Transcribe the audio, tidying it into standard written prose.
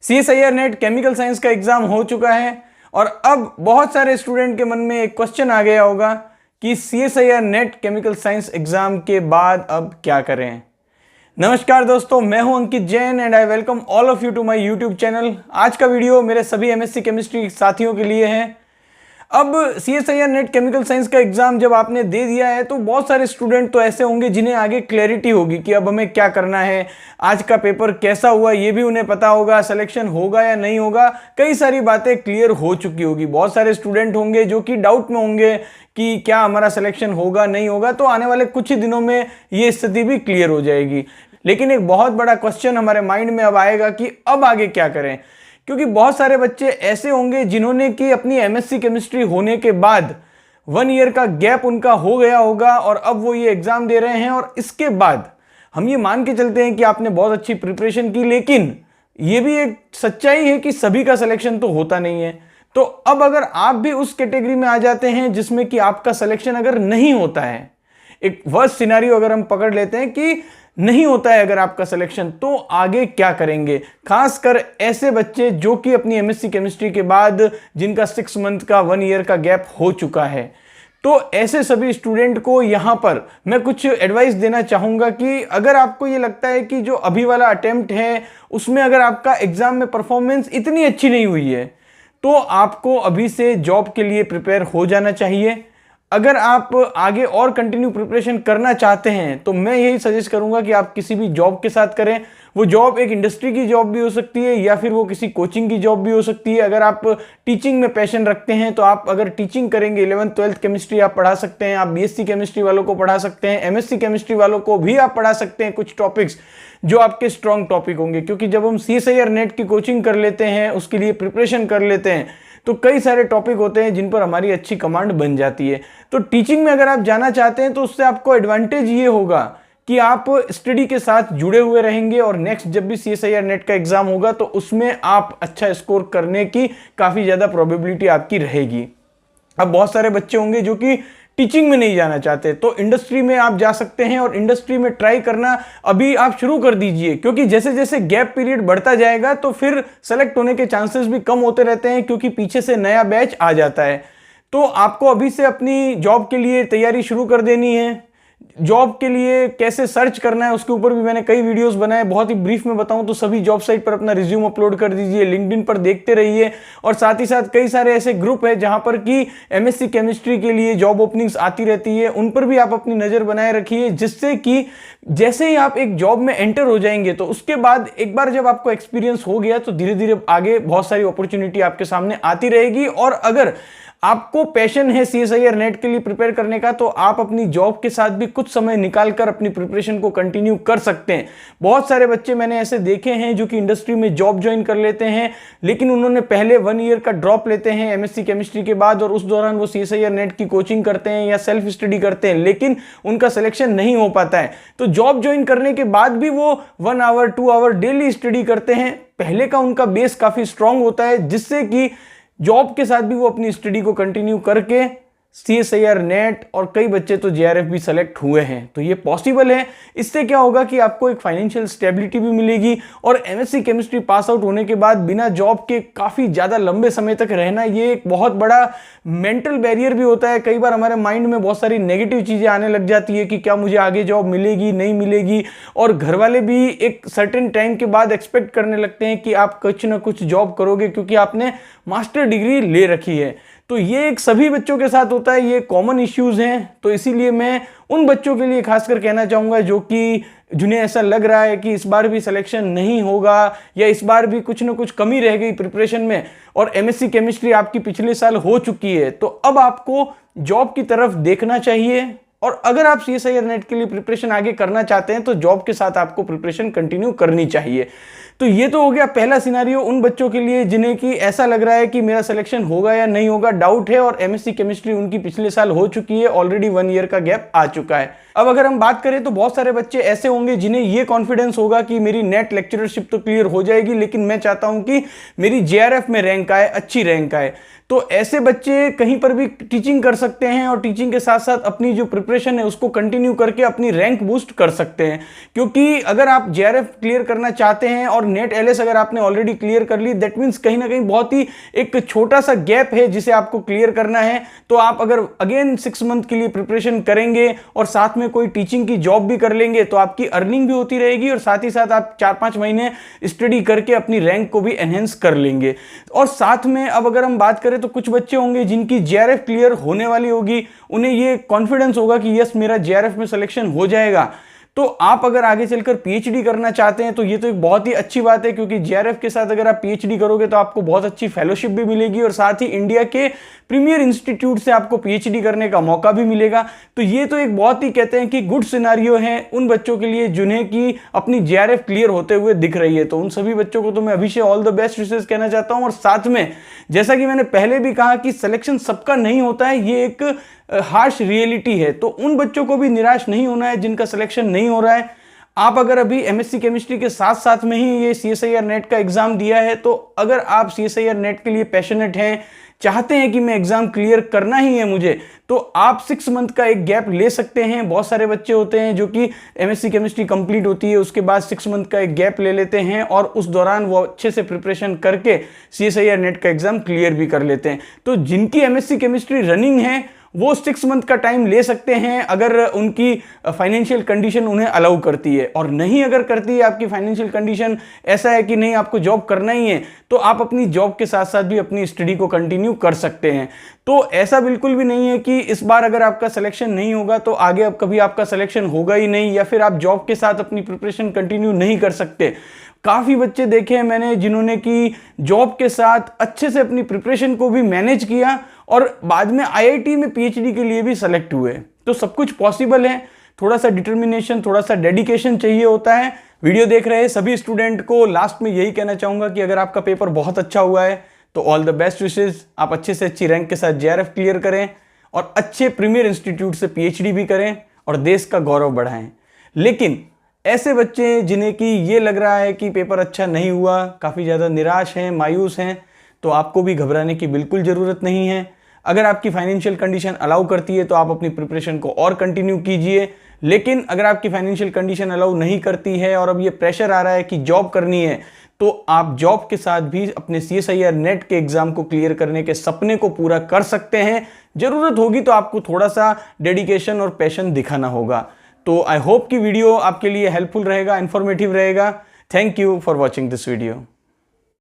CSIR NET chemical science का exam हो चुका है और अब बहुत सारे स्टूडेंट के मन में एक क्वेश्चन आ गया होगा कि CSIR NET chemical science exam के बाद अब क्या करें। नमस्कार दोस्तों, मैं हूं Ankit Jain and I welcome all of you to my YouTube channel. आज का वीडियो मेरे सभी MSc केमिस्ट्री साथियों के लिए है। अब CSIR नेट केमिकल साइंस का एग्जाम जब आपने दे दिया है तो बहुत सारे स्टूडेंट तो ऐसे होंगे जिन्हें आगे क्लैरिटी होगी कि अब हमें क्या करना है, आज का पेपर कैसा हुआ ये भी उन्हें पता होगा, सिलेक्शन होगा या नहीं होगा, कई सारी बातें क्लियर हो चुकी होगी। बहुत सारे स्टूडेंट होंगे जो कि डाउट में होंगे कि क्या हमारा सिलेक्शन होगा नहीं होगा, तो आने वाले कुछ ही दिनों में ये स्थिति भी क्लियर हो जाएगी। लेकिन एक बहुत बड़ा क्वेश्चन हमारे माइंड में अब आएगा कि अब आगे क्या करें, क्योंकि बहुत सारे बच्चे ऐसे होंगे जिन्होंने कि अपनी MSc केमिस्ट्री होने के बाद 1 ईयर का गैप उनका हो गया होगा और अब वो ये एग्जाम दे रहे हैं और इसके बाद हम ये मान के चलते हैं कि आपने बहुत अच्छी प्रिपरेशन की, लेकिन ये भी एक सच्चाई है कि सभी का सिलेक्शन तो होता नहीं है। तो अब अगर आप भी उस कैटेगरी में आ जाते हैं जिसमें कि आपका सिलेक्शन अगर नहीं होता है, एक वर्स्ट सिनेरियो अगर हम पकड़ लेते हैं कि नहीं होता है अगर आपका सिलेक्शन, तो आगे क्या करेंगे। खासकर ऐसे बच्चे जो कि अपनी MSc केमिस्ट्री के बाद जिनका 6 मंथ का 1 ईयर का गैप हो चुका है, तो ऐसे सभी स्टूडेंट को यहां पर मैं कुछ एडवाइस देना चाहूंगा कि अगर आपको ये लगता है कि जो अभी वाला अटेम्प्ट है उसमें अगर आपका एग्जाम में परफॉर्मेंस इतनी अच्छी नहीं हुई है तो आपको अभी से जॉब के लिए प्रिपेयर हो जाना चाहिए। अगर आप आगे और कंटिन्यू प्रिपरेशन करना चाहते हैं तो मैं यही सजेस्ट करूंगा कि आप किसी भी जॉब के साथ करें। वो जॉब एक इंडस्ट्री की जॉब भी हो सकती है या फिर वो किसी कोचिंग की जॉब भी हो सकती है। अगर आप टीचिंग में पैशन रखते हैं तो आप अगर टीचिंग करेंगे, 11th 12th केमिस्ट्री आप पढ़ा सकते हैं, आप BSc केमिस्ट्री वालों को पढ़ा सकते हैं, MSc केमिस्ट्री वालों को भी आप पढ़ा सकते हैं कुछ टॉपिक्स जो आपके स्ट्रॉन्ग टॉपिक होंगे। क्योंकि जब हम CSIR नेट की कोचिंग कर लेते हैं, उसके लिए प्रिपरेशन कर लेते हैं, तो कई सारे टॉपिक होते हैं जिन पर हमारी अच्छी कमांड बन जाती है। तो टीचिंग में अगर आप जाना चाहते हैं तो उससे आपको एडवांटेज ये होगा कि आप स्टडी के साथ जुड़े हुए रहेंगे और नेक्स्ट जब भी CSIR नेट का एग्जाम होगा तो उसमें आप अच्छा स्कोर करने की काफ़ी ज़्यादा प्रोबेबिलिटी आपकी रहेगी। अब बहुत सारे बच्चे होंगे जो कि टीचिंग में नहीं जाना चाहते, तो इंडस्ट्री में आप जा सकते हैं और इंडस्ट्री में ट्राई करना अभी आप शुरू कर दीजिए, क्योंकि जैसे जैसे गैप पीरियड बढ़ता जाएगा तो फिर सेलेक्ट होने के चांसेस भी कम होते रहते हैं, क्योंकि पीछे से नया बैच आ जाता है। तो आपको अभी से अपनी जॉब के लिए तैयारी शुरू कर देनी है। जॉब के लिए कैसे सर्च करना है उसके ऊपर भी मैंने कई वीडियोस बनाए। बहुत ही ब्रीफ में बताऊं तो सभी जॉब साइट पर अपना रिज्यूम अपलोड कर दीजिए, लिंक्डइन पर देखते रहिए और साथ ही साथ कई सारे ऐसे ग्रुप है जहां पर कि MSc केमिस्ट्री के लिए जॉब ओपनिंग्स आती रहती है, उन पर भी आप अपनी नजर बनाए रखिए, जिससे कि जैसे ही आप एक जॉब में एंटर हो जाएंगे तो उसके बाद एक बार जब आपको एक्सपीरियंस हो गया तो धीरे धीरे आगे बहुत सारी अपॉर्चुनिटी आपके सामने आती रहेगी। और अगर आपको पैशन है CSIR नेट के लिए प्रिपेयर करने का तो आप अपनी जॉब के साथ भी कुछ समय निकालकर अपनी प्रिपरेशन को कंटिन्यू कर सकते हैं। बहुत सारे बच्चे मैंने ऐसे देखे हैं जो कि इंडस्ट्री में जॉब ज्वाइन कर लेते हैं, लेकिन उन्होंने पहले 1 ईयर का ड्रॉप लेते हैं MSc केमिस्ट्री के बाद और उस दौरान वो CSIR नेट की कोचिंग करते हैं या सेल्फ स्टडी करते हैं, लेकिन उनका सिलेक्शन नहीं हो पाता है। तो जॉब ज्वाइन करने के बाद भी वो 1 आवर 2 आवर डेली स्टडी करते हैं। पहले का उनका बेस काफी स्ट्रांग होता है, जिससे कि जॉब के साथ भी वो अपनी स्टडी को कंटिन्यू करके CSIR नेट और कई बच्चे तो JRF भी सेलेक्ट हुए हैं। तो ये पॉसिबल है। इससे क्या होगा कि आपको एक फाइनेंशियल स्टेबिलिटी भी मिलेगी और MSc केमिस्ट्री पास आउट होने के बाद बिना जॉब के काफ़ी ज़्यादा लंबे समय तक रहना, ये एक बहुत बड़ा मेंटल बैरियर भी होता है। कई बार हमारे माइंड में बहुत सारी नेगेटिव चीज़ें आने लग जाती है कि क्या मुझे आगे जॉब मिलेगी नहीं मिलेगी, और घर वाले भी एक सर्टेन टाइम के बाद एक्सपेक्ट करने लगते हैं कि आप कुछ ना कुछ जॉब करोगे क्योंकि आपने मास्टर डिग्री ले रखी है। तो ये एक सभी बच्चों के साथ होता है, ये कॉमन इश्यूज हैं। तो इसीलिए मैं उन बच्चों के लिए खासकर कहना चाहूँगा जो कि जिन्हें ऐसा लग रहा है कि इस बार भी सिलेक्शन नहीं होगा या इस बार भी कुछ ना कुछ कमी रह गई प्रिपरेशन में, और MSc केमिस्ट्री आपकी पिछले साल हो चुकी है, तो अब आपको जॉब की तरफ देखना चाहिए। और अगर आप CSIR नेट के लिए प्रिपरेशन आगे करना चाहते हैं तो जॉब के साथ आपको प्रिपरेशन कंटिन्यू करनी चाहिए। तो ये तो हो गया पहला सिनेरियो उन बच्चों के लिए जिन्हें कि ऐसा लग रहा है कि मेरा सिलेक्शन होगा या नहीं होगा, डाउट है, और MSc केमिस्ट्री उनकी पिछले साल हो चुकी है, ऑलरेडी 1 ईयर का गैप आ चुका है। अब अगर हम बात करें तो बहुत सारे बच्चे ऐसे होंगे जिन्हें ये कॉन्फिडेंस होगा कि मेरी नेट लेक्चरशिप तो क्लियर हो जाएगी, लेकिन मैं चाहता हूं कि मेरी JRF में रैंक आए, अच्छी रैंक आए। तो ऐसे बच्चे कहीं पर भी टीचिंग कर सकते हैं और टीचिंग के साथ साथ अपनी जो प्रिपरेशन है उसको कंटिन्यू करके अपनी रैंक बूस्ट कर सकते हैं। क्योंकि अगर आप जेआरएफ क्लियर करना चाहते हैं और नेट एलएस अगर आपने ऑलरेडी क्लियर कर ली, दैट मीन्स कहीं ना कहीं बहुत ही एक छोटा सा गैप है जिसे आपको क्लियर करना है। तो आप अगर अगेन 6 मंथ के लिए प्रिपरेशन करेंगे और साथ में कोई टीचिंग की जॉब भी कर लेंगे तो आपकी अर्निंग भी होती रहेगी और साथ ही साथ आप 4-5 महीने स्टडी करके अपनी रैंक को भी एनहेंस कर लेंगे। और साथ में अब अगर हम बात करें तो कुछ बच्चे होंगे जिनकी जेआरएफ क्लियर होने वाली होगी, उन्हें ये कॉन्फिडेंस होगा कि यस मेरा जेआरएफ में सिलेक्शन हो जाएगा। तो आप अगर आगे चलकर पीएचडी करना चाहते हैं तो ये तो एक बहुत ही अच्छी बात है, क्योंकि जेआरएफ के साथ अगर आप पीएचडी करोगे तो आपको बहुत अच्छी फेलोशिप भी मिलेगी और साथ ही इंडिया के प्रीमियर इंस्टीट्यूट से आपको पीएचडी करने का मौका भी मिलेगा। तो ये तो एक बहुत ही कहते हैं कि गुड सिनारियो है उन बच्चों के लिए जिन्हें की अपनी जेआरएफ क्लियर होते हुए दिख रही है। तो उन सभी बच्चों को तो मैं अभी से ऑल द बेस्ट विशेस कहना चाहता हूं। और साथ में जैसा कि मैंने पहले भी कहा कि सिलेक्शन सबका नहीं होता है, ये एक हार्श रियलिटी है। तो उन बच्चों को भी निराश नहीं होना है जिनका सिलेक्शन नहीं हो रहा है। आप अगर अभी एमएससी केमिस्ट्री के साथ साथ में ही ये सीएसआईआर नेट का एग्जाम दिया है, तो अगर आप सीएसआईआर नेट के लिए पैशनेट हैं, चाहते हैं कि मैं एग्जाम क्लियर करना ही है मुझे, तो आप 6 मंथ का एक गैप ले सकते हैं। बहुत सारे बच्चे होते हैं जो कि एमएससी केमिस्ट्री कंप्लीट होती है उसके बाद 6 मंथ का एक गैप ले लेते हैं और उस दौरान वो अच्छे से प्रिपरेशन करके सीएसआईआर नेट का एग्जाम क्लियर भी कर लेते हैं। तो जिनकी एमएससी केमिस्ट्री रनिंग है वो 6 मंथ का टाइम ले सकते हैं अगर उनकी फाइनेंशियल कंडीशन उन्हें अलाउ करती है। और नहीं अगर करती है आपकी फाइनेंशियल कंडीशन, ऐसा है कि नहीं आपको जॉब करना ही है, तो आप अपनी जॉब के साथ साथ भी अपनी स्टडी को कंटिन्यू कर सकते हैं। तो ऐसा बिल्कुल भी नहीं है कि इस बार अगर आपका सिलेक्शन नहीं होगा तो आगे अब कभी आपका सिलेक्शन होगा ही नहीं, या फिर आप जॉब के साथ अपनी प्रिपरेशन कंटिन्यू नहीं कर सकते। काफ़ी बच्चे देखे हैं मैंने जिन्होंने कि जॉब के साथ अच्छे से अपनी प्रिपरेशन को भी मैनेज किया और बाद में आईआईटी में पीएचडी के लिए भी सेलेक्ट हुए। तो सब कुछ पॉसिबल है, थोड़ा सा डिटर्मिनेशन, थोड़ा सा डेडिकेशन चाहिए होता है। वीडियो देख रहे सभी स्टूडेंट को लास्ट में यही कहना चाहूँगा कि अगर आपका पेपर बहुत अच्छा हुआ है तो ऑल द बेस्ट विशेस, आप अच्छे से अच्छी रैंक के साथ जेआरएफ क्लियर करें और अच्छे प्रीमियर इंस्टीट्यूट से पीएचडी भी करें और देश का गौरव बढ़ाएं। लेकिन ऐसे बच्चे जिन्हें कि ये लग रहा है कि पेपर अच्छा नहीं हुआ, काफ़ी ज़्यादा निराश हैं, मायूस हैं, तो आपको भी घबराने की बिल्कुल ज़रूरत नहीं है। अगर आपकी फाइनेंशियल कंडीशन अलाउ करती है तो आप अपनी प्रिपरेशन को और कंटिन्यू कीजिए। लेकिन अगर आपकी फाइनेंशियल कंडीशन अलाउ नहीं करती है और अब ये प्रेशर आ रहा है कि जॉब करनी है, तो आप जॉब के साथ भी अपने सीएसआईआर नेट के एग्जाम को क्लियर करने के सपने को पूरा कर सकते हैं। जरूरत होगी तो आपको थोड़ा सा डेडिकेशन और पैशन दिखाना होगा। तो आई होप कि वीडियो आपके लिए हेल्पफुल रहेगा, इंफॉर्मेटिव रहेगा। Thank you for watching this video.